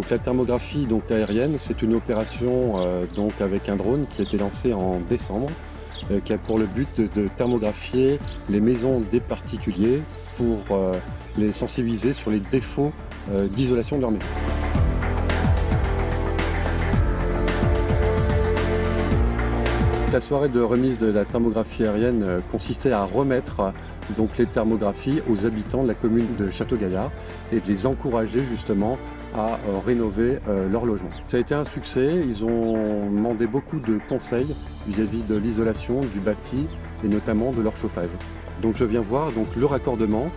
Donc la thermographie aérienne, c'est une opération avec un drone qui a été lancé en décembre, qui a pour le but de thermographier les maisons des particuliers pour les sensibiliser sur les défauts d'isolation de leur maison. La soirée de remise de la thermographie aérienne consistait à remettre les thermographies aux habitants de la commune de Château-Gaillard et de les encourager justement à rénover leur logement. Ça a été un succès, ils ont demandé beaucoup de conseils vis-à-vis de l'isolation du bâti et notamment de leur chauffage. Donc je viens voir le raccordement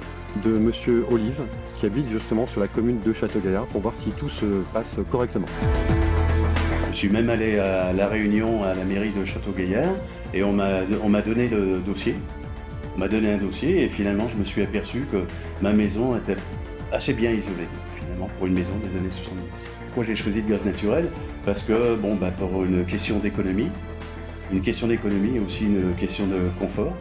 de Monsieur Olive qui habite justement sur la commune de Château-Gaillard pour voir si tout se passe correctement. Je suis même allé à la réunion à la mairie de Château-Gaillard et on m'a donné le dossier. On m'a donné un dossier et finalement je me suis aperçu que ma maison était assez bien isolée finalement pour une maison des années 70. Pourquoi j'ai choisi le gaz naturel? Parce que pour une question d'économie et aussi une question de confort.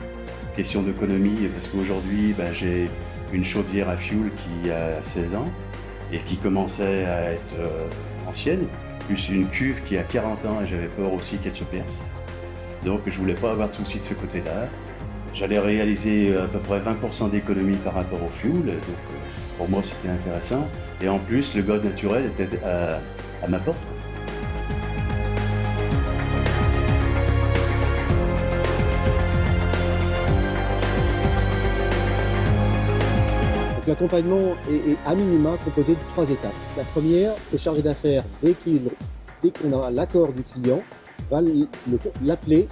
Question d'économie parce qu'aujourd'hui j'ai une chaudière à fioul qui a 16 ans et qui commençait à être ancienne. Plus une cuve qui a 40 ans et j'avais peur aussi qu'elle se perce. Donc je voulais pas avoir de soucis de ce côté-là. J'allais réaliser à peu près 20% d'économie par rapport au fuel, donc pour moi c'était intéressant. Et en plus le gaz naturel était à ma porte. L'accompagnement est à minima composé de 3 étapes. La première, le chargé d'affaires, dès qu'on a l'accord du client, va l'appeler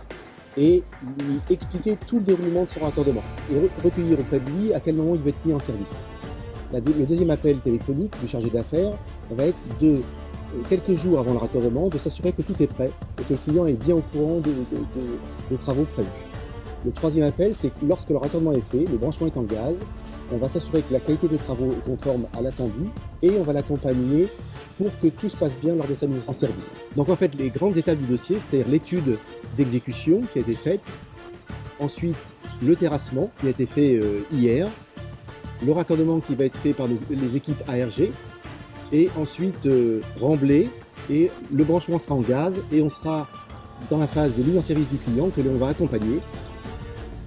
et lui expliquer tout le déroulement de son raccordement et recueillir auprès de lui à quel moment il va être mis en service. Le deuxième appel téléphonique du chargé d'affaires va être quelques jours avant le raccordement, de s'assurer que tout est prêt et que le client est bien au courant des travaux prévus. Le troisième appel, c'est que lorsque le raccordement est fait, le branchement est en gaz, on va s'assurer que la qualité des travaux est conforme à l'attendu et on va l'accompagner pour que tout se passe bien lors de sa mise en service. Donc en fait, les grandes étapes du dossier, c'est-à-dire l'étude d'exécution qui a été faite, ensuite le terrassement qui a été fait hier, le raccordement qui va être fait par les équipes ARG et ensuite remblai et le branchement sera en gaz et on sera dans la phase de mise en service du client que l'on va accompagner.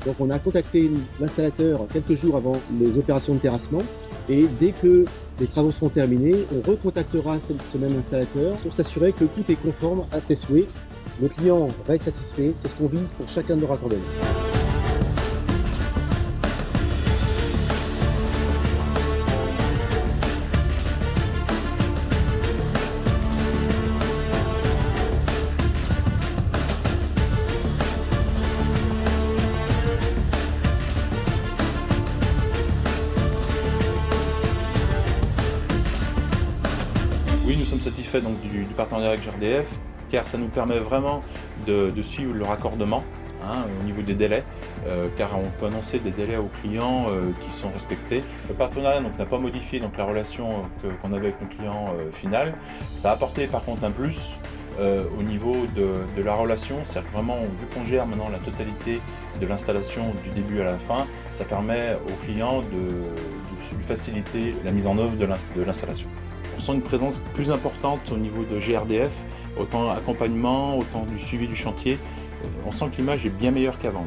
Donc on a contacté l'installateur quelques jours avant les opérations de terrassement et dès que les travaux seront terminés, on recontactera ce même installateur pour s'assurer que tout est conforme à ses souhaits. Le client va être satisfait, c'est ce qu'on vise pour chacun de nos raccordements. Oui, nous sommes satisfaits donc, du partenariat avec GRDF, car ça nous permet vraiment de suivre le raccordement au niveau des délais, car on peut annoncer des délais aux clients qui sont respectés. Le partenariat n'a pas modifié la relation qu'on avait avec nos clients final. Ça a apporté par contre un plus au niveau de la relation, c'est-à-dire que vraiment, vu qu'on gère maintenant la totalité de l'installation du début à la fin, ça permet aux clients de lui faciliter la mise en œuvre de l'installation. On sent une présence plus importante au niveau de GRDF, autant accompagnement, autant du suivi du chantier. On sent que l'image est bien meilleure qu'avant.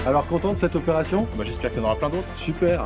Alors content de cette opération? J'espère qu'il y en aura plein d'autres. Super.